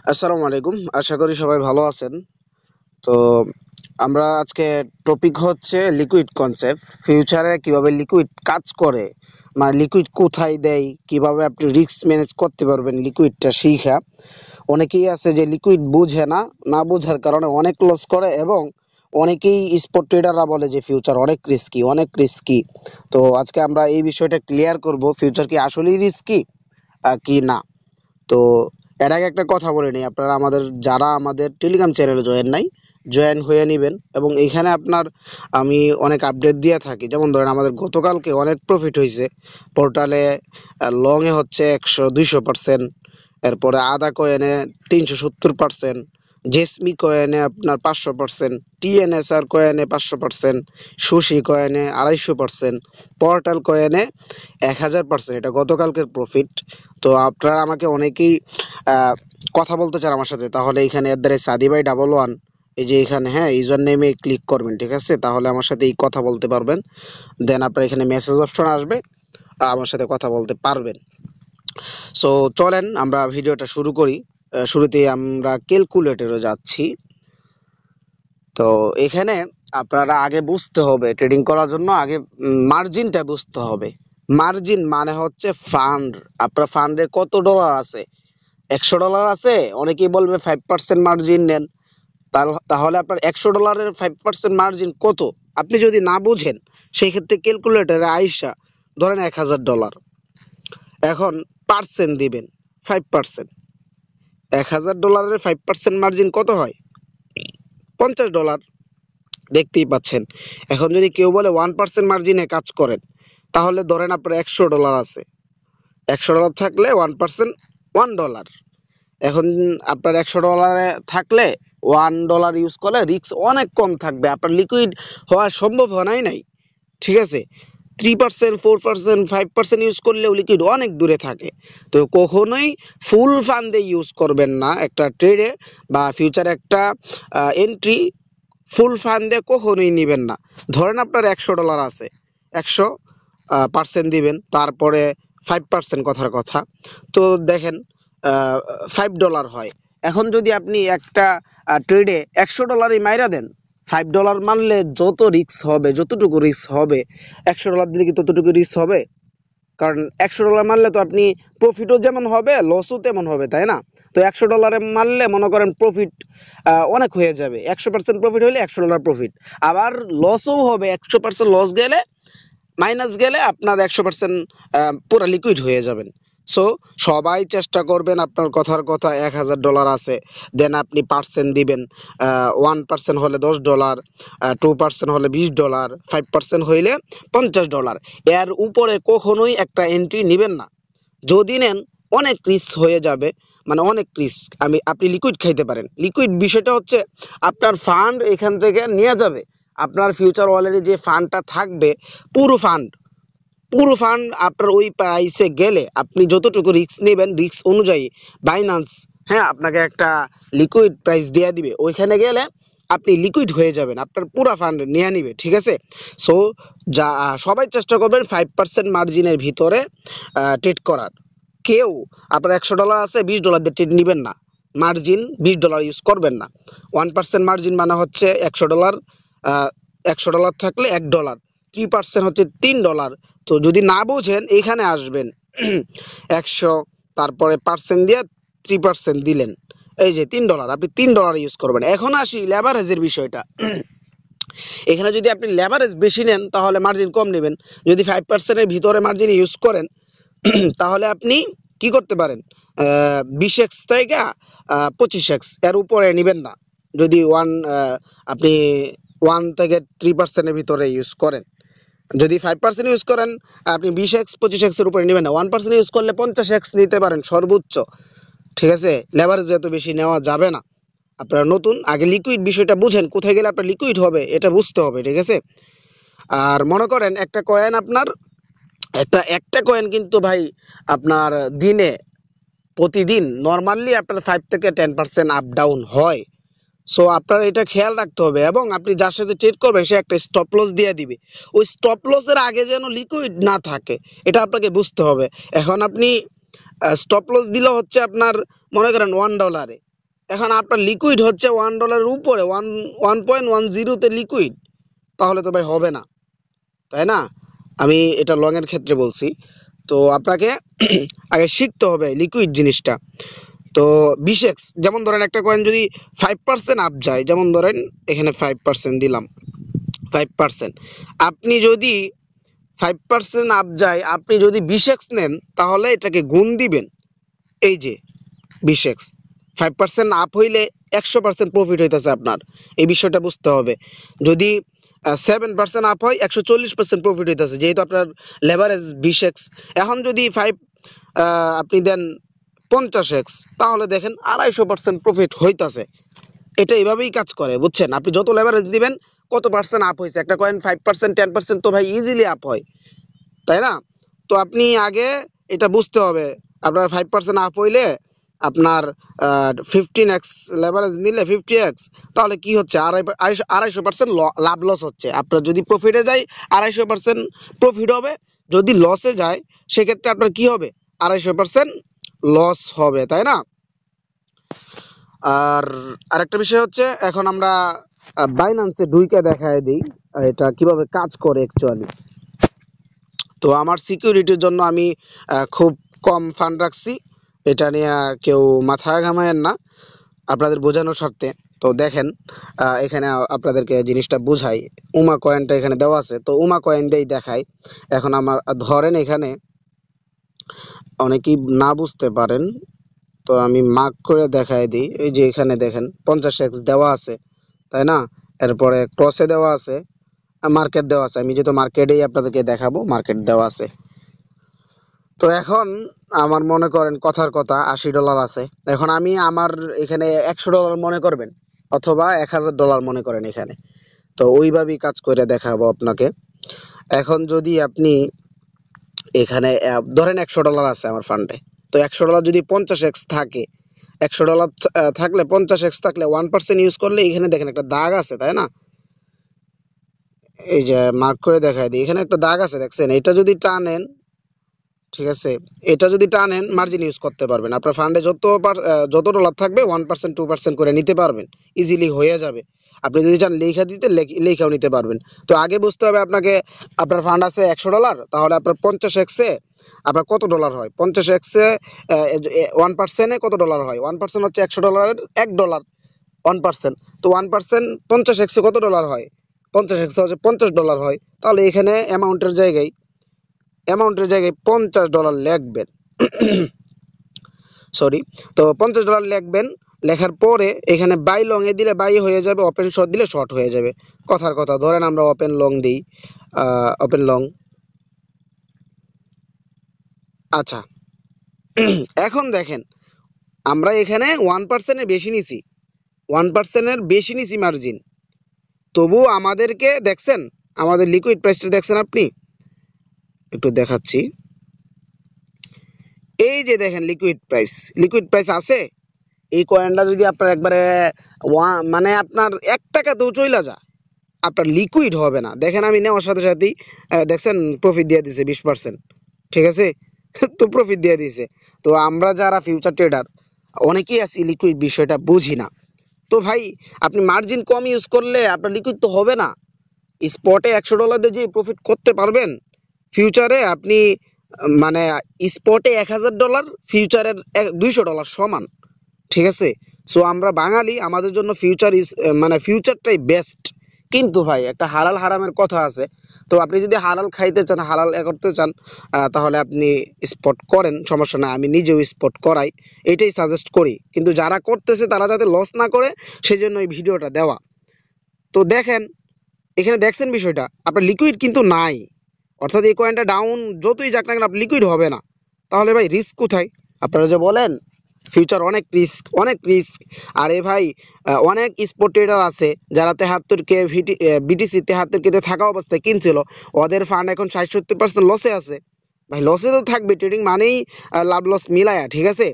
আসসালামু আলাইকুম। আশা করি সবাই ভালো আছেন। তো আমরা আজকে টপিক হচ্ছে লিকুইড কনসেপ্ট। ফিউচারে কিভাবে লিকুইড কাজ করে, মানে লিকুইড কোথায় দেয়, কিভাবে আপনি রিস্ক ম্যানেজ করতে পারবেন লিকুইডটা শিখা। অনেকেই আছে যে লিকুইড বুঝে না, না বোঝার কারণে অনেক লস করে, এবং অনেকেই স্পট ট্রেডাররা বলে যে ফিউচার অনেক রিস্কি, অনেক রিস্কি। তো আজকে আমরা এই বিষয়টা ক্লিয়ার করব, ফিউচার কি আসলেই রিস্কি কি না। তো এর আগে একটা কথা বলে নিই, আপনারা যারা আমাদের টেলিগ্রাম চ্যানেলে জয়েন হয়ে নেবেন, এবং এইখানে আমি অনেক আপডেট দিয়ে থাকি। যেমন ধরেন, আমাদের গতকালকে অনেক প্রফিট হয়েছে পোর্টালে। লংয়ে হচ্ছে 100-200%, এরপরে আদা কয়েনে 370%, জেসমি কয়েনে আপনার 500%, টিএনএসআর কয়েনে 500%, সুশি কয়েনে 250%, পোর্টাল কয়েনে 1000%। এটা গতকালকের প্রফিট। তো আপনারা আমাকে অনেকেই কথা বলতে চান আমার সাথে, তাহলে এখানে @সাদিভাই11, এই যে এখানে, হ্যাঁ, ইউজার নেমে ক্লিক করবেন, ঠিক আছে? তাহলে আমার সাথে এই কথা বলতে পারবেন। দেন আপনার এখানে মেসেজ অপশন আসবে, আমার সাথে কথা বলতে পারবেন। সো চলেন আমরা ভিডিওটা শুরু করি। শুরুতেই আমরা ক্যালকুলেটরে যাচ্ছি। তো এখানে আপনারা আগে বুঝতে হবে, ট্রেডিং করার জন্য আগে মার্জিনটা বুঝতে হবে। মার্জিন মানে হচ্ছে ফান্ড। আপনার ফান্ডে কত ডলার আছে? $100 আছে, অনেকেই বলবে 5% মার্জিন নেন। তাহলে আপনার $100 5% মার্জিন কত? আপনি যদি না বুঝেন, সেই ক্ষেত্রে ক্যালকুলেটরে আইসা ধরেন $1000, এখন পার্সেন্ট দিবেন 5%। $1000 5% মার্জিন কত হয়? $50। দেখতেই পাচ্ছেন। এখন যদি কেউ বলে 1% মার্জিনে কাজ করেন, তাহলে ধরেন আপনার $100 আছে। $100 থাকলে 1%, $1। এখন আপনার $100 থাকলে $1 ইউজ করলে রিস্ক অনেক কম থাকবে, আপনার লিকুইড হওয়ার সম্ভাবনাই নাই। ঠিক আছে? 3%, 4%, 5% ইউজ করলেও লিকুইড অনেক দূরে থাকে। তো কখনোই ফুল ফান্ডে ইউজ করবেন না একটা ট্রেডে বা ফিউচারে একটা এন্ট্রি। ফুল ফান্ডে কখনোই নেবেন না। ধরেন আপনার $100 আছে, 100% দিবেন, তারপরে 5% কথার কথা। তো দেখেন, $5 হয়। এখন যদি আপনি একটা ট্রেডে $100 মাইরা দেন, $5 মানলে যত রিস্ক হবে, যতটুকু রিস্ক হবে, $100 দিলে কি ততটুকু রিস্ক হবে? কারণ $100 মারলে তো আপনি প্রফিটও যেমন হবে, লসও তেমন হবে, তাই না? তো $100 মারলে মনে করেন প্রফিট অনেক হয়ে যাবে। 100% প্রফিট হলে $100 প্রফিট। আবার লসও হবে, 100% লস গেলে, মাইনাস গেলে আপনার 100% পুরো লিকুইড হয়ে যাবেন। সো সবাই চেষ্টা করবেন, আপনার কথার কথা $1000 আছে, দেন আপনি পার্সেন্ট দিবেন। 1% হলে $10, 2% হলে $20, 5% হইলে $50। এর উপরে কখনোই একটা এন্ট্রি নেবেন না। যদি নেন, অনেক রিস্ক হয়ে যাবে, মানে অনেক রিস্ক। আপনি লিকুইড খাইতে পারেন। লিকুইড বিষয়টা হচ্ছে আপনার ফান্ড এখান থেকে নিয়ে যাবে। আপনার ফিউচার ওয়ালেটে যে ফান্ডটা থাকবে, পুরো ফান্ড পুরো ফান্ড আপনার ওই প্রাইসে গেলে আপনি যতটুকু রিস্ক নেবেন, রিস্ক অনুযায়ী বাইন্যান্স, হ্যাঁ, আপনাকে একটা লিকুইড প্রাইস দেওয়া দিবে। ওইখানে গেলে আপনি লিকুইড হয়ে যাবেন, আপনার পুরো ফান্ড নিয়ে নিবে, ঠিক আছে? সো সবাই চেষ্টা করবেন 5% মার্জিনের ভিতরে ট্রেড করার। কেউ আপনার $100 আছে, $20 দিয়ে ট্রেড নেবেন না। মার্জিন $20 ইউজ করবেন না। 1% মার্জিন মানে হচ্ছে $100, $100 থাকলে $1, 3% হচ্ছে $3। তো যদি না বোঝেন, এখানে আসবেন 100, তারপরে পার্সেন্ট দিয়ে 3% দিলেন, এই যে $3, আপনি $3 ইউজ করবেন। এখন আসি লেভারেজের বিষয়টা। এখানে যদি আপনি লেভারেজ বেশি নেন, তাহলে মার্জিন কম নেবেন। যদি 5%-এর ভিতরে মার্জিন ইউজ করেন, তাহলে আপনি কি করতে পারেন? 20x থেকে 25x, এর উপরে নেবেন না। যদি আপনি 1 থেকে 3%-এর ভিতরে ইউজ করেন। যদি 5% ইউজ করেন, আপনি 20x 25x এর উপরে নেবেন না। 1% ইউজ করলে 50x নিতে পারেন সর্বোচ্চ, ঠিক আছে? লেভারেজ এত বেশি নেওয়া যাবে না। আপনারা নতুন, আগে লিকুইড বিষয়টা বুঝেন, কোথায় গেলে আপনার লিকুইড হবে এটা বুঝতে হবে, ঠিক আছে? আর মনে করেন একটা কয়েন আপনার, একটা কয়েন কিন্তু ভাই আপনার প্রতিদিন নর্মালি আপনার 5 থেকে 10% আপ ডাউন হয়। সো আপনার এটা খেয়াল রাখতে হবে, এবং আপনি যার সাথে ট্রেড করবেন সে একটা স্টপ লস দিয়ে দিবে। ওই স্টপ লসের আগে যেন লিকুইড না থাকে, এটা আপনাকে বুঝতে হবে। এখন আপনি স্টপ লস দিলে হচ্ছে আপনার, মনে করেন $1, এখন আপনার লিকুইড হচ্ছে $1 উপরে 1.10-তে লিকুইড, তাহলে তো ভাই হবে না, তাই না? আমি এটা লং এর ক্ষেত্রে বলছি। তো আপনাকে আগে শিখতে হবে লিকুইড জিনিসটা। তো 20x যেমন ধরেন একটা কয়েন যদি 5% আপ যায়, যেমন ধরেন এখানে 5% দিলাম, 5%। আপনি যদি 5% আপ যায়, আপনি যদি 20x নেন, তাহলে এটাকে গুণ দিবেন। এই যে 20x 5% আপ হইলে 100% প্রফিট হইতেছে আপনার, এই বিষয়টা বুঝতে হবে। যদি 7% আপ হয় 140% প্রফিট হইতেছে, যেহেতু আপনার লেভারেজ 20x। এখন যদি আপনি দেন 50x, তাহলে দেখেন 250% প্রফিট হইতাছে। এটা এইভাবেই কাজ করে, বুঝছেন? আপনি যত লেভারেজ দিবেন কত পার্সেন্ট আপ হয়েছে, একটা কয়েন 5% 10% তো ভাই ইজিলি আপ হয়, তাই না? তো আপনি আগে এটা বুঝতে হবে। আপনার 5% আপ হইলে আপনার 15x লেভারেজ নিলে 50x, তাহলে কি হচ্ছে? 250% লাভ লস হচ্ছে। আপনার যদি প্রফিটে যায় 250% প্রফিট হবে, যদি লসে যায় সেক্ষেত্রে আপনার কি হবে? 250% লস হবে, তাই না? আর আরেকটা বিষয় হচ্ছে, এখন আমরা বাইন্যান্সে ঢুইকে দেখায় দিই এটা কিভাবে কাজ করে অ্যাকচুয়ালি। তো আমার সিকিউরিটির জন্য আমি খুব কম ফান্ড রাখছি, এটা নিয়ে কেউ মাথা ঘামায়েন না, আপনাদের বোঝানোর স্বার্থে। তো দেখেন, এখানে আপনাদেরকে জিনিসটা বুঝাই। উমা কয়েনটা এখানে দেওয়া আছে, তো উমা কয়েন দিয়েই দেখাই। এখন আমার ধরেন এখানে অনেকেই না বুঝতে পারেন, তো আমি মার্ক করে দেখাই দিই। এই যে এখানে দেখেন 50x দেওয়া আছে, তাই না? এরপরে ক্রসে দেওয়া আছে, মার্কেট দেওয়া আছে। আমি যেহেতু মার্কেটেই আপনাদেরকে দেখাবো, মার্কেট দেওয়া আছে। তো এখন আমার মনে করেন কথার কথা $80 আছে। এখন আমি আমার এখানে $100 মনে করবেন, অথবা $1000 মনে করেন এখানে। তো ওইভাবেই কাজ করে দেখাবো আপনাকে। এখন যদি আপনি এখানে ধরেন $100 আছে আমার ফান্ডে, তো $100 যদি 50x থাকে, $100 থাকলে 50x থাকলে 1% ইউজ করলে এখানে দেখেন একটা দাগ আছে, তাই না? এই যে মার্ক করে দেখাই দিই, এখানে একটা দাগ আছে দেখছেন? এটা যদি টানেন, ঠিক আছে, এটা যদি টানেন মার্জিন ইউজ করতে পারবেন। আপনার ফান্ডে যত ডলার থাকবে 1% 2% করে নিতে পারবেন, ইজিলি হয়ে যাবে। আপনি যদি চান লেখা দিতে লেখাও নিতে পারবেন। তো আগে বুঝতে হবে আপনাকে, আপনার ফান্ড আছে $100, তাহলে আপনার 50x-এ আপনার কত ডলার হয়? 50x-এ 1%-এ কত ডলার হয়? 1% হচ্ছে $100-এর $1, 1%। তো 1% 50x-এ কত ডলার হয়? 50x হচ্ছে $50 হয়। তাহলে এখানে অ্যামাউন্টের জায়গায় $50 লিখবেন। সরি, তো $50 লিখবেন। লেখার পরে এখানে বাই লং এ দিলে বাই হয়ে যাবে, ওপেন শর্ট দিলে শর্ট হয়ে যাবে। কথার কথা, ধরেন আমরা ওপেন লং দিই, ওপেন লং। আচ্ছা, এখন দেখেন আমরা এখানে 1%-এর বেশি নিছি, 1%-এর বেশি নিছি মার্জিন। তবুও আমাদেরকে দেখছেন, আমাদের লিকুইড প্রাইসটা দেখছেন আপনি? একটু দেখাচ্ছি। এই যে দেখেন লিকুইড প্রাইস আছে। এই কয়েনটা যদি আপনার একবারে মানে আপনার $1 চইলা যায়, আপনার লিকুইড হবে না। দেখেন আমি নেওয়ার সাথে সাথেই দেখছেন প্রফিট দিয়ে দিছে 20%, ঠিক আছে? তো প্রফিট দিয়ে দিছে। তো আমরা যারা ফিউচার ট্রেডার অনেকেই আছি লিকুইড বিষয়টা বুঝি না। তো ভাই, আপনি মার্জিন কম ইউজ করলে আপনার লিকুইড তো হবে না। স্পটে $100 দিয়ে যে প্রফিট করতে পারবেন, ফিউচারে আপনি মানে স্পটে $1000, ফিউচারের $200 সমান, ঠিক আছে? সো আমরা বাঙালি, আমাদের জন্য মানে ফিউচারটাই বেস্ট। কিন্তু ভাই একটা হালাল হারামের কথা আছে। তো আপনি যদি হালাল খাইতে চান, হালাল করতে চান, তাহলে আপনি স্পট করেন, সমস্যা নাই। আমি নিজেও স্পট করাই, এটাই সাজেস্ট করি। কিন্তু যারা করতেছে তারা যাতে লস না করে, সেই জন্য এই ভিডিওটা দেওয়া। তো দেখেন, এখানে দেখছেন বিষয়টা, আপনার লিকুইড কিন্তু নাই। অর্থাৎ এই কয়েনটা ডাউন যতই যাক না কেন আপনার লিকুইড হবে না। তাহলে ভাই রিস্ক কোথায়? আপনারা যে বলেন ফিউচার অনেক রিস্ক, অনেক রিস্ক। আরে ভাই, অনেক স্পট ট্রেডার আছে যারা 73 কে বিটিসি 73 কে থাকা অবস্থায় কিনছিল, ওদের ফান্ড এখন 60-70% লসে আছে। ভাই লসে তো থাকবে, ট্রেডিং মানেই লাভ লস মিলায়া, ঠিক আছে?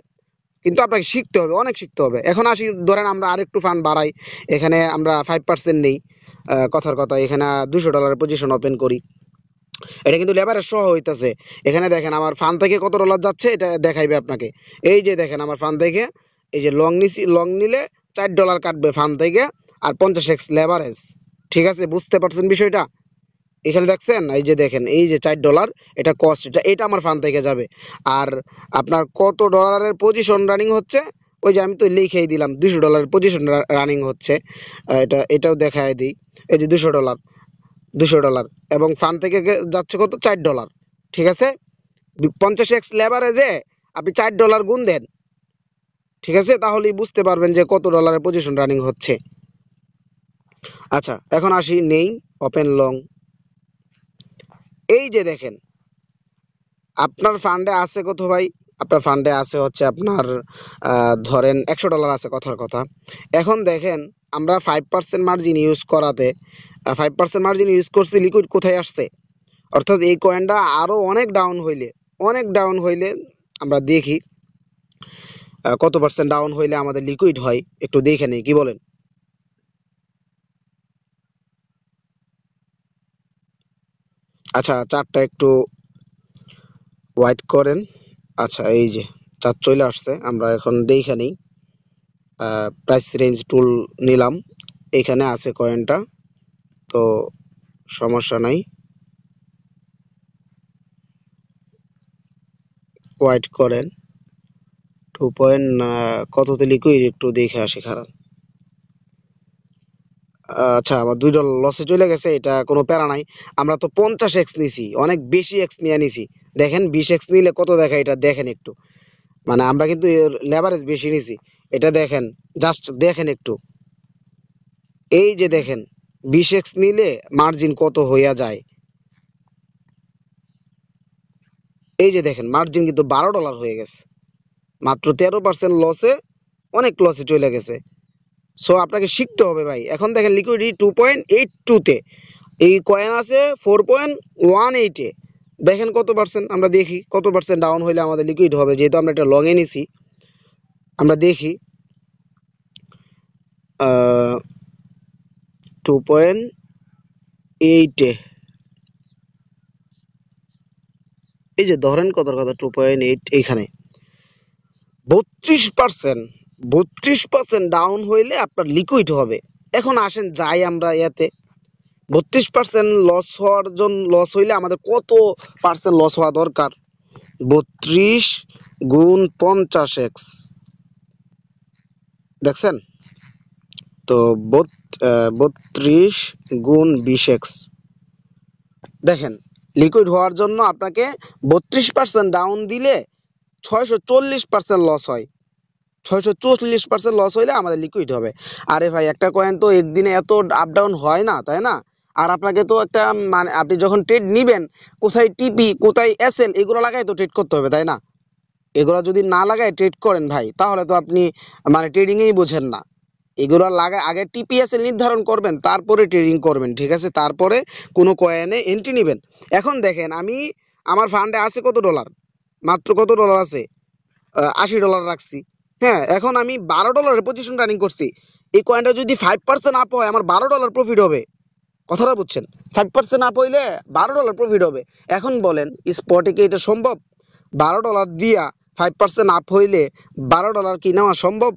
কিন্তু আপনাকে শিখতে হবে, অনেক শিখতে হবে। এখন আসি, ধরেন আমরা আরেকটু ফান্ড বাড়াই, এখানে আমরা 5% নেই। কথার কথা, এখানে $200 পজিশন ওপেন করি। এটা কিন্তু লেবারের সহ হইতেছে। এখানে দেখেন আমার ফান্ড থেকে কত ডলার যাচ্ছে, এটা দেখাইবে আপনাকে। এই যে দেখেন আমার ফান্ড থেকে এই যে লং নিছি, লং নিলে $4 কাটবে ফান্ড থেকে, আর 50x লেভারেজ। ঠিক আছে, বুঝতে পারছেন বিষয়টা? এখানে দেখছেন, এই যে দেখেন, এই যে $4 এটা কস্ট, এটা আমার ফান্ড থেকে যাবে। আর আপনার কত ডলারের পজিশন রানিং হচ্ছে, ওই যে আমি তো লিখেই দিলাম $200 পজিশন রানিং হচ্ছে। এটাও দেখায় দিই, এই যে $200 এবং ফান্ড থেকে যাচ্ছে কত, $4। ঠিক আছে, 50x লেভারেজে আপনি $4 গুণ দেন, ঠিক আছে, তাহলেই বুঝতে পারবেন যে কত ডলারের পজিশন রানিং হচ্ছে। আচ্ছা, এখন আসি নেই ওপেন লং। এই যে দেখেন, আপনার ফান্ডে আছে কত ভাই? আপনার ফান্ডে আছে হচ্ছে আপনার ধরেন $100 আছে কথার কথা। এখন দেখেন, আমরা 5% মার্জিন ইউজ করাতে 5% মার্জিন ইউজ করছি, লিকুইড কোথায় আসছে? অর্থাৎ এই কয়েনটা আরও অনেক ডাউন হইলে আমরা দেখি কত পার্সেন্ট ডাউন হইলে আমাদের লিকুইড হয়, একটু দেখে নেই, কি বলেন? আচ্ছা, চারটা একটু ওয়াইট করেন। আচ্ছা, এই যে চার চলে আসছে, আমরা এখন দেখে নিই। প্রাইস রেঞ্জ টুল নিলাম, এখানে আছে কয়েনটা, তো সমস্যা নাই। ওয়াইট করেন 2 পয়েন্ট কততে লিকুইড, একটু দেখে আসি খারাপ। আচ্ছা, আমার $2 লসে চলে গেছে, এটা কোনো প্যারা নাই। আমরা তো 50x নিছি, অনেক বেশি এক্স নিয়ে নিছি। দেখেন 20x নিলে কত দেখা, এটা দেখেন একটু, মানে আমরা কিন্তু লেভারেজ বেশি নিছি। এটা দেখেন, জাস্ট দেখেন একটু, এই যে দেখেন 20x নিলে মার্জিন কত হইয়া যায়। এই যে দেখেন মার্জিন কিন্তু $12 হয়ে গেছে, মাত্র 13% লসে, অনেক লসে চলে গেছে। সো আপনাকে শিখতে হবে ভাই। এখন দেখেন লিকুইডিটি 2.82-তে, এই কয়েন আছে 4.18-এ। দেখেন কত পার্সেন্ট, আমরা দেখি কত পার্সেন্ট ডাউন হইলে আমাদের লিকুইড হবে, যেহেতু আমরা একটা লংয়ে নিছি। আমরা দেখি 2.8-এ, এই যে ধরেন কত কথা 2.8, এইখানে 32%, 32% ডাউন হইলে আপনার লিকুইড হবে। এখন আসেন যাই আমরা এতে, 32% লস হওয়ার জন্য, লস হইলে আমাদের কত পার্সেন্ট লস হওয়া দরকার? 32 গুণ 50x, দেখছেন তো 32 গুণ 20x। দেখেন, লিকুইড হওয়ার জন্য আপনাকে 32% ডাউন দিলে 640% লস হয়, 640% লস হইলে আমাদের লিকুইড হবে। আরে ভাই, একটা কয়েন তো একদিনে এত আপ ডাউন হয় না, তাই না? আর আপনাকে তো একটা, মানে আপনি যখন ট্রেড নিবেন, কোথায় টিপি কোথায় এসএল এগুলো লাগাই তো ট্রেড করতে হবে, তাই না? এগুলো যদি না লাগায় ট্রেড করেন ভাই, তাহলে তো আপনি মানে ট্রেডিংয়েই বোঝেন না। এগুলো লাগায় আগে টিপিএসএল নির্ধারণ করবেন, তারপরে ট্রেডিং করবেন, ঠিক আছে? তারপরে কোনো কয়েনে এন্ট্রি নেবেন। এখন দেখেন, আমার ফান্ডে আছে কত ডলার, মাত্র কত ডলার আছে, $80 রাখছি। হ্যাঁ, এখন আমি $12 পজিশন রানিং করছি। এই কয়েনটা যদি 5% আপ হয়, আমার $12 প্রফিট হবে। কথাটা বুঝছেন? 5% আপ হইলে $12 প্রফিট হবে। এখন বলেন, স্পটে কি এটা সম্ভব? $12 দিয়া 5% আপ হইলে $12 কি নেওয়া সম্ভব?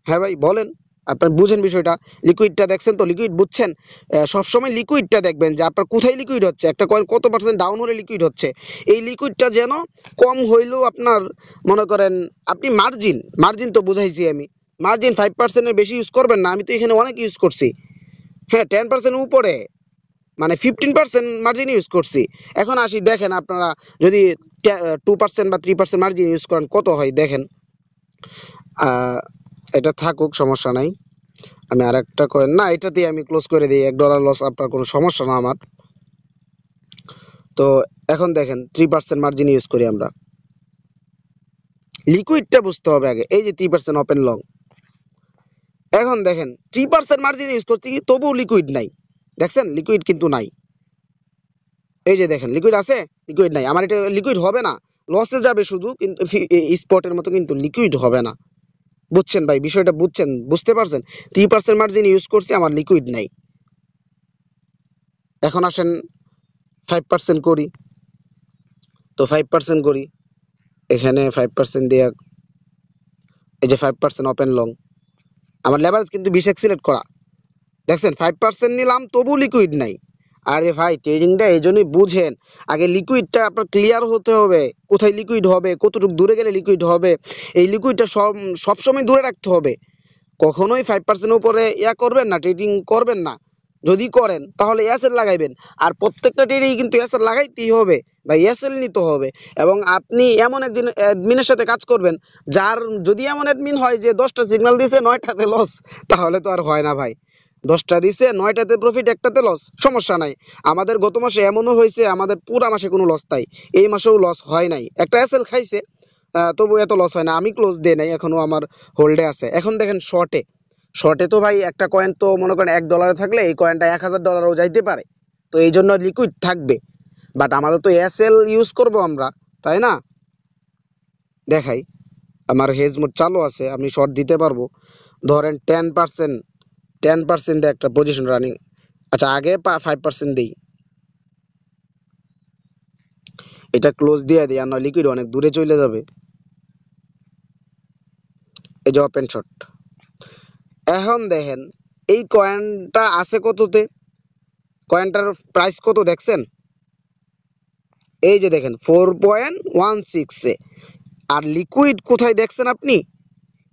হ্যাঁ ভাই, বলেন, আপনার বুঝেন বিষয়টা। লিকুইডটা দেখছেন তো, লিকুইড বুঝছেন? সবসময় লিকুইডটা দেখবেন যে আপনার কোথায় লিকুইড হচ্ছে, একটা কয়েন কত পার্সেন্ট ডাউন হলে লিকুইড হচ্ছে। এই লিকুইডটা যেন কম হইলেও আপনার, মনে করেন, আপনি মার্জিন তো বুঝাইছি আমি, মার্জিন 5%-এর বেশি ইউজ করবেন না। আমি তো এখানে অনেক ইউজ করছি, হ্যাঁ 10% উপরে, মানে 15% মার্জিন ইউজ করছি। এখন আসি, দেখেন আপনারা যদি 2% বা 3% মার্জিন ইউজ করেন কত হয় দেখেন। এটা থাকুক, সমস্যা নাই। আমি আর একটা কয়েন, না এটা দিয়ে আমি ক্লোজ করে দিই, $1 লস আপনার কোনো সমস্যা না আমার। তো এখন দেখেন 3% মার্জিন ইউজ করি আমরা, লিকুইডটা বুঝতে হবে আগে। এই যে 3% ওপেন লং, এখন দেখেন 3% মার্জিন ইউজ করতে কি তবুও লিকুইড নাই, দেখছেন লিকুইড কিন্তু নাই। এই যে দেখেন লিকুইড আছে, লিকুইড নাই, আমার এটা লিকুইড হবে না, লসে যাবে শুধু, কিন্তু স্পটের মতো কিন্তু লিকুইড হবে না। বুঝছেন ভাই বিষয়টা, বুঝতে পারছেন? 3% মার্জিন ইউজ করছি, আমার লিকুইড নাই। এখন আসেন 5% করি, তো 5% করি, এখানে 5% দিয়ে এই যে 5% ওপেন লং, আমার লেভারেজ কিন্তু 20x সিলেক্ট করা, দেখছেন 5% নিলাম তবু লিকুইড নাই। আরে ভাই ট্রেডিংটা এই জন্যই বুঝেন, আগে লিকুইডটা আপনার ক্লিয়ার হতে হবে, কোথায় লিকুইড হবে, কতটুকু দূরে গেলে লিকুইড হবে, এই লিকুইডটা সবসময় দূরে রাখতে হবে। কখনোই 5% উপরে করবেন না, ট্রেডিং করবেন না। যদি করেন তাহলে এসএল লাগাইবেন, আর প্রত্যেকটা ট্রেডিং কিন্তু এসএল লাগাইতেই হবে বা এসএল নিতে হবে। এবং আপনি এমন একজন অ্যাডমিনের সাথে কাজ করবেন যার, যদি এমন অ্যাডমিন হয় যে 10টা সিগন্যাল দিছে 9টাতে লস, তাহলে তো আর হয় না ভাই। 10টা দিছে 9টাতে প্রফিট, একটাতে লস, সমস্যা নাই। আমাদের গত মাসে এমনও হয়েছে, আমাদের পুরা মাসে কোনো লস নাই, এই মাসেও লস হয় নাই, একটা এসএল খাইছে, তবু এত লস হয় না। আমি ক্লোজ দিয়ে নাই, এখনো আমার হোল্ডে আছে। এখন দেখেন শর্টে, শর্টে তো ভাই একটা কয়েন তো মনে করেন $1 থাকলে এই কয়েনটা $1000ও যাইতে পারে, তো এই জন্য লিকুইড থাকবে। বাট আমাদের তো এসএল ইউজ করব আমরা, তাই না? দেখাই, আমার হেজ মোড চালু আছে, আমি শর্ট দিতে পারবো। ধরেন 10% দিয়ে একটা পজিশন রানিং। আচ্ছা আগে 5% দিই, এটা ক্লোজ দিয়ে দিই, আর নয় লিকুইড অনেক দূরে চলে যাবে। এই যে ওপেন শর্ট। এখন দেখেন এই কয়েনটা আছে কততে, কয়েনটার প্রাইস কত দেখছেন? এই যে দেখেন 4.16 আর লিকুইড কোথায় দেখছেন আপনি?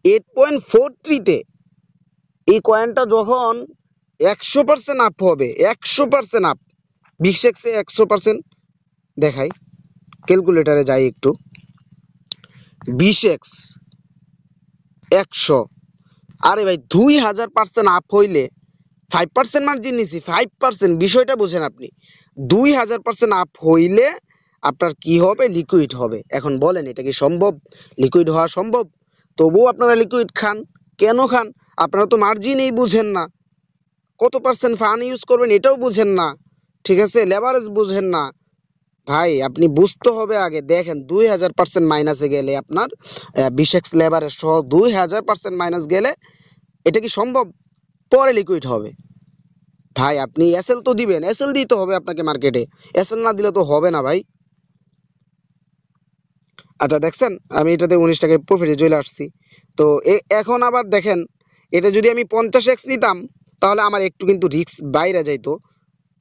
8.43-তে। এই কয়েনটা যখন 100% আপ হবে, 100% আপ, 20x-এ 100% দেখাই, ক্যালকুলেটারে যাই একটু, 20x 100, আরে ভাই 2000% আপ হইলে 5% মার্জিন নিছি, 5% বিষয়টা বুঝেন আপনি, 2000% আপ হইলে আপনার কি হবে? লিকুইড হবে। এখন বলেন এটা কি সম্ভব? লিকুইড হওয়া সম্ভব? তবুও আপনারা লিকুইড খান, কেন খান? আপনারা তো মার্জিনই বুঝেন না, কত পার্সেন্ট ফান্ড ইউজ করবেন এটাও বুঝেন না, ঠিক আছে, লেভারেজ বুঝেন না। ভাই আপনি বুঝতে হবে আগে। দেখেন 2000% মাইনাসে গেলে আপনার 20x লেভারেজ সহ 2000% মাইনাস গেলে এটা কি সম্ভব? পরে লিকুইড হবে। ভাই আপনি এসএল তো দিবেন, এসএল দিতে হবে আপনাকে মার্কেটে, এসএল না দিলে তো হবে না ভাই। আচ্ছা দেখছেন আমি এটাতে 19 টাকায় প্রফিটে চলে আসছি। তো এখন আবার দেখেন, এটা যদি আমি 50x নিতাম তাহলে আমার একটু কিন্তু রিস্ক বাইরে যাইতো।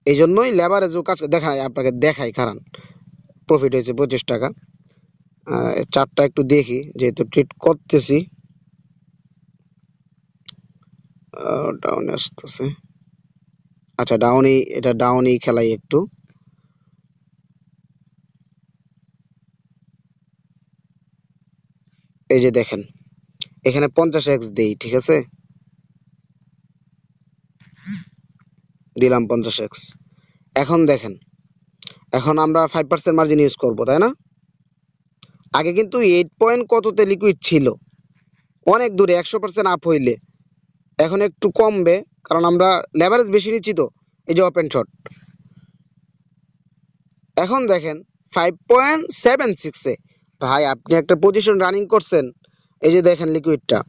এই জন্যই লেভারেজও কাজ দেখায়, আপনাকে দেখাই কারণ প্রফিট হয়েছে 25 টাকা। চারটা একটু দেখি, যেহেতু ট্রেড করতেছি। ডাউনে আসতেছে, আচ্ছা ডাউনই, এটা ডাউনই খেলাই একটু। এই যে দেখেন এখানে 50x দেই, ঠিক আছে, দিলাম 50x। এখন দেখেন, এখন আমরা 5% মার্জিন ইউজ করবো, তাই না? আগে কিন্তু 8 পয়েন্ট কততে লিকুইড ছিল, অনেক দূরে, 100% আপ হইলে। এখন একটু কমবে কারণ আমরা লেভারেজ বেশি নিচ্ছি তো। এই যে ওপেন শর্ট, এখন দেখেন 5.76-এ। ভাই আপনি একটা পজিশন রানিং করছেন, এই যে দেখেন লিকুইডটা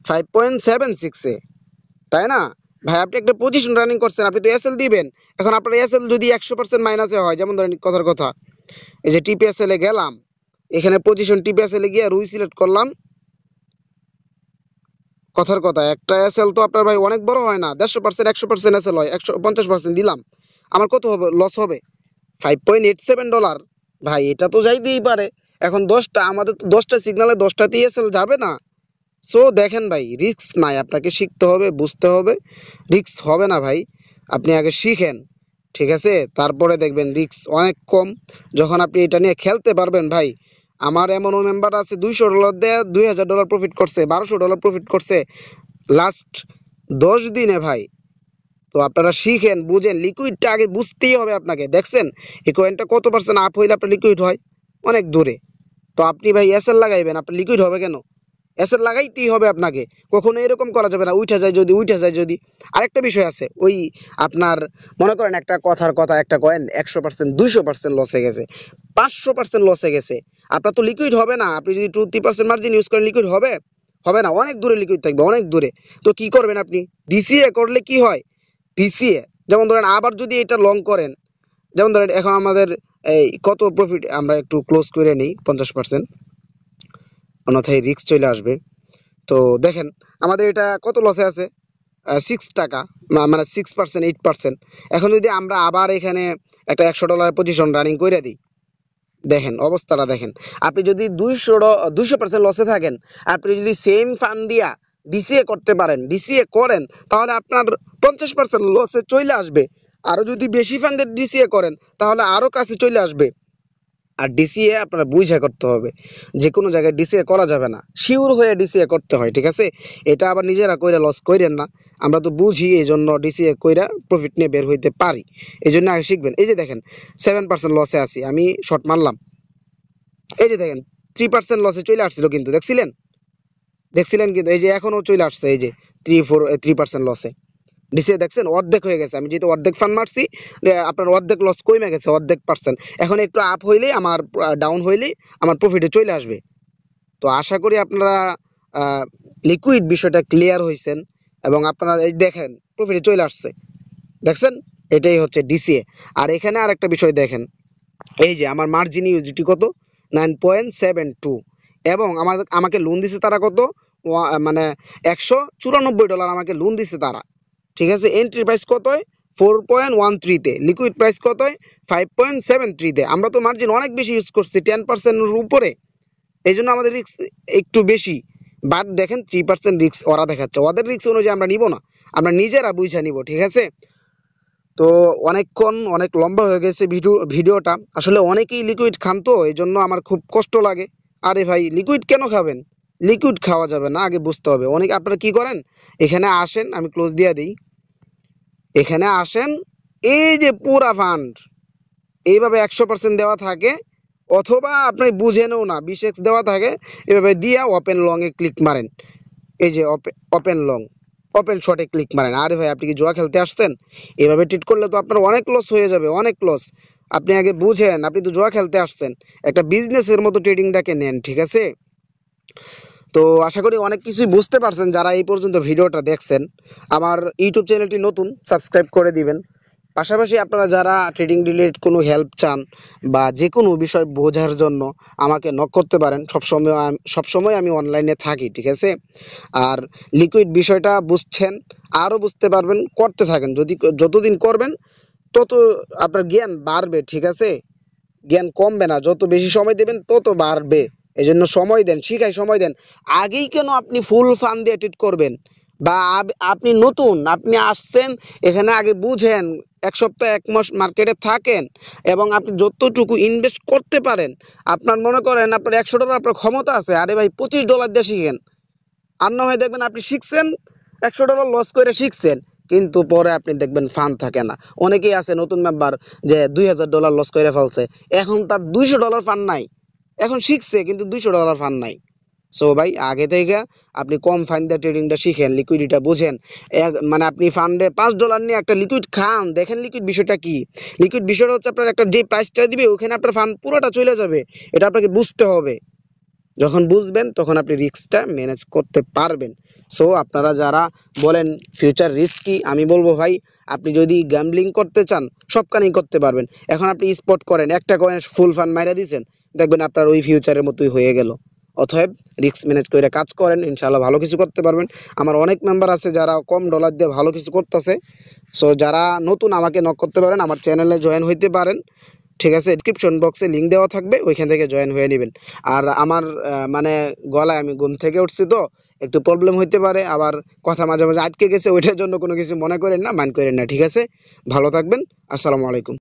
5.76-এ, তাই না? ভাই আপনি একটা পজিশন রানিং করছেন, আপনি তো এসএল দিবেন। এখন আপনার এসএল যদি 100% মাইনাসে হয়, যেমন ধরেন কথার কথা, এই যে টিপিএসএল এ গেলাম, এখানে পজিশন টিপিএসএল এ গিয়ে রুই সিলেক্ট করলাম, কথার কথা একটা এসএল তো আপনার ভাই অনেক বড় হয় না, 150%, 100% এসএল হয়, 150% দিলাম, আমার কত হবে? লস হবে $5.87। ভাই এটা তো যাইতেই পারে। এখন 10টা, আমাদের তো 10টা সিগনালে 10টাতেই এসএল যাবে না। সো দেখেন ভাই রিস্ক নাই, আপনাকে শিখতে হবে, বুঝতে হবে, রিস্ক হবে না ভাই। আপনি আগে শিখেন, ঠিক আছে, তারপরে দেখবেন রিস্ক অনেক কম। যখন আপনি এটা নিয়ে খেলতে পারবেন ভাই, আমার এমনও মেম্বার আছে $200 দেয় $2000 প্রফিট করছে, $1200 প্রফিট করছে লাস্ট 10 দিনে ভাই। তো আপনারা শিখেন, বুঝেন, লিকুইডটা আগে বুঝতেই হবে আপনাকে। দেখছেন এই কয়েনটা কত পার্সেন্ট আপ হইলে আপনার লিকুইড হয়? অনেক দূরে। তো আপনি ভাই এসএল লাগাইবেন, আপনার লিকুইড হবে কেন? এসএল লাগাইতেই হবে আপনাকে, কখনো এরকম করা যাবে না উঠে যায় যদি, উঠে যায় যদি। আরেকটা বিষয় আছে, ওই আপনার মনে করেন একটা কথার কথা, একটা কয়েন 100%, 200% লসে গেছে, 500% লসে গেছে, আপনার তো লিকুইড হবে না। আপনি যদি 2-3% মার্জিন ইউজ করেন, লিকুইড হবে? হবে না, অনেক দূরে লিকুইড থাকবে, অনেক দূরে। তো কি করবেন আপনি? ডিসিএ করলে কি হয়? ডিসিএ যেমন ধরেন আবার যদি এটা লং করেন, যেমন ধরেন এখন আমাদের এই কত প্রফিট, আমরা একটু ক্লোজ করে নিই 50%, অন্যথায় রিস্ক চলে আসবে। তো দেখেন আমাদের এটা কত লসে আছে, 6 টাকা, মানে 6%, 8%। এখন যদি আমরা আবার এখানে একটা $100 পজিশন রানিং করে দিই, দেখেন অবস্থাটা দেখেন। আপনি যদি 200% লসে থাকেন, আপনি যদি সেম ফান্ড দিয়া ডিসিএ করতে পারেন, ডিসিএ করেন, তাহলে আপনার 50% লসে চলে আসবে। আরো যদি বেশি ফান্ডের ডিসিএ করেন তাহলে আরো কাছে চলে আসবে। আর ডিসিএ আপনারা বুঝে করতে হবে, যে কোনো জায়গায় ডিসিএ করা যাবে না, শিওর হয়ে ডিসিএ করতে হয়, ঠিক আছে? এটা আবার নিজেরা কইরা লস কইরেন না। আমরা তো বুঝি, এই জন্য ডিসিএ কইরা প্রফিট নিয়ে বের হইতে পারি, এই জন্য আগে শিখবেন। এই যে দেখেন 7% লসে আছি, আমি শর্ট মারলাম, এই যে দেখেন 3% লসে চলে আসছিল, কিন্তু দেখছিলেন, দেখছিলেন কিন্তু এই যে এখনো চলে আসছে, এই যে 3% লসে ডিসিএ দেখছেন, অর্ধেক হয়ে গেছে। আমি যেহেতু অর্ধেক ফান্ড মারছি, আপনার অর্ধেক লস কমে গেছে, অর্ধেক পার্সেন্ট। এখন একটু আপ হইলেই আমার, ডাউন হইলেই আমার প্রফিটে চলে আসবে। তো আশা করি আপনারা লিকুইড বিষয়টা ক্লিয়ার হয়েছেন, এবং আপনারা এই দেখেন প্রফিটে চলে আসছে, দেখছেন? এটাই হচ্ছে ডিসিএ। আর এখানে আর একটা বিষয় দেখেন, এই যে আমার মার্জিন ইউজিটি কত, 9.72, এবং আমাকে লোন দিছে তারা কত, মানে $194 আমাকে লোন দিছে তারা, ঠিক আছে? এন্ট্রি প্রাইস কত হয়, 4.13-তে, লিকুইড প্রাইস কত হয়, 5.73-তে। আমরা তো মার্জিন অনেক বেশি ইউজ করছি, 10%-এর উপরে, এই জন্য আমাদের রিস্ক একটু বেশি। বাট দেখেন 3% রিস্ক ওরা দেখাচ্ছে, ওদের রিস্ক অনুযায়ী আমরা নিব না, আমরা নিজেরা বুঝে নিব, ঠিক আছে? তো অনেকক্ষণ, অনেক লম্বা হয়ে গেছে ভিডিওটা। আসলে অনেকেই লিকুইড খান, তো এই জন্য আমার খুব কষ্ট লাগে। আরে ভাই, লিকুইড কেন খাবেন? লিকুইড খাওয়া যাবে না, আগে বুঝতে হবে। অনেক আপনারা কি করেন, এখানে আসেন, আমি ক্লোজ দিয়ে দিই, এখানে আসেন, এই যে পুরা ফান্ড এইভাবে 100% দেওয়া থাকে, অথবা আপনি বুঝেনও না 20x দেওয়া থাকে, এভাবে দিয়া ওপেন লং এ ক্লিক মারেন, এই যে ওপেন লং, ওপেন শর্টে ক্লিক মারেন। আরে ভাই, আপনি কি জুয়া খেলতে আসছেন? এভাবে ট্রিট করলে তো আপনার অনেক লস হয়ে যাবে, অনেক লস। আপনি আগে বুঝেন, আপনি তো জুয়া খেলতে আসছেন, একটা বিজনেসের মতো ট্রেডিংটাকে নেন, ঠিক আছে? তো আশা করি অনেক কিছুই বুঝতে পারছেন যারা এই পর্যন্ত ভিডিওটা দেখছেন। আমার ইউটিউব চ্যানেলটি নতুন, সাবস্ক্রাইব করে দিবেন। পাশাপাশি আপনারা যারা ট্রেডিং রিলেটেড কোনো হেল্প চান, বা যে কোনো বিষয় বোঝার জন্য আমাকে নক করতে পারেন। সবসময় আমি অনলাইনে থাকি, ঠিক আছে? আর লিকুইড বিষয়টা বুঝছেন, আরও বুঝতে পারবেন, করতে থাকেন। যতদিন করবেন তত আপনার জ্ঞান বাড়বে, ঠিক আছে? জ্ঞান কমবে না, যত বেশি সময় দেবেন তত বাড়বে। এই জন্য সময় দেন, শিখাই সময় দেন। আগেই কেন আপনি ফুল ফান্ড দিয়ে ট্রিট করবেন? বা আপনি নতুন, আপনি আসছেন এখানে, আগে বুঝেন, 1 সপ্তাহ 1 মাস মার্কেটে থাকেন, এবং আপনি যতটুকু ইনভেস্ট করতে পারেন, আপনার মনে করেন আপনার $100 আপনার ক্ষমতা আছে, আরে ভাই $25 দিয়ে শিখেন। আর না হয় দেখবেন আপনি শিখছেন, $100 লস করে শিখছেন, কিন্তু পরে আপনি দেখবেন ফান্ড থাকে না। অনেকেই আছে নতুন মেম্বার, যে $2000 লস করে ফেলছে, এখন তার $200 ফান্ড নাই, এখন শিখছে কিন্তু $200 ফান্ড নাই। সো ভাই, আগে থেকে আপনি কম ফান্ড দিয়ে ট্রেডিংটা শিখেন, লিকুইডিটা বুঝেন। মানে আপনি ফান্ডে $5 নিয়ে একটা লিকুইড খান, দেখেন লিকুইড বিষয়টা কি। লিকুইড বিষয়টা হচ্ছে আপনার একটা যে প্রাইসটা দিবে ওখানে আপনার ফান্ড পুরোটা চলে যাবে, এটা আপনাকে বুঝতে হবে। যখন বুঝবেন তখন আপনি রিস্কটা ম্যানেজ করতে পারবেন। সো আপনারা যারা বলেন ফিউচার রিস্ক কি, আমি বলবো ভাই, আপনি যদি গ্যাম্বলিং করতে চান সবখানেই করতে পারবেন। এখন আপনি স্পট করেন, একটা কয়েন ফুল ফান্ড মাইরা দিয়েছেন, দেখবেন আপনার ওই ফিউচারের মতোই হয়ে গেল। অতএব রিস্ক ম্যানেজ করে কাজ করেন, ইনশাআল্লাহ ভালো কিছু করতে পারবেন। আমার অনেক মেম্বার আছে যারা কম ডলার দিয়ে ভালো কিছু করতেছে। সো যারা নতুন, আমাকে নক করতে পারেন, আমার চ্যানেলে জয়েন হইতে পারেন, ঠিক আছে? ডিসক্রিপশন বক্সে লিঙ্ক দেওয়া থাকবে, ওইখান থেকে জয়েন হয়ে নেবেন। আর আমার মানে গলায়, আমি ঘুম থেকে উঠছি তো একটু প্রবলেম হইতে পারে, আবার কথা মাঝে মাঝে আটকে গেছে, ওইটার জন্য কোনো কিছু মনে করেন না, মাইন্ড করেন না, ঠিক আছে? ভালো থাকবেন। আসসালামু আলাইকুম।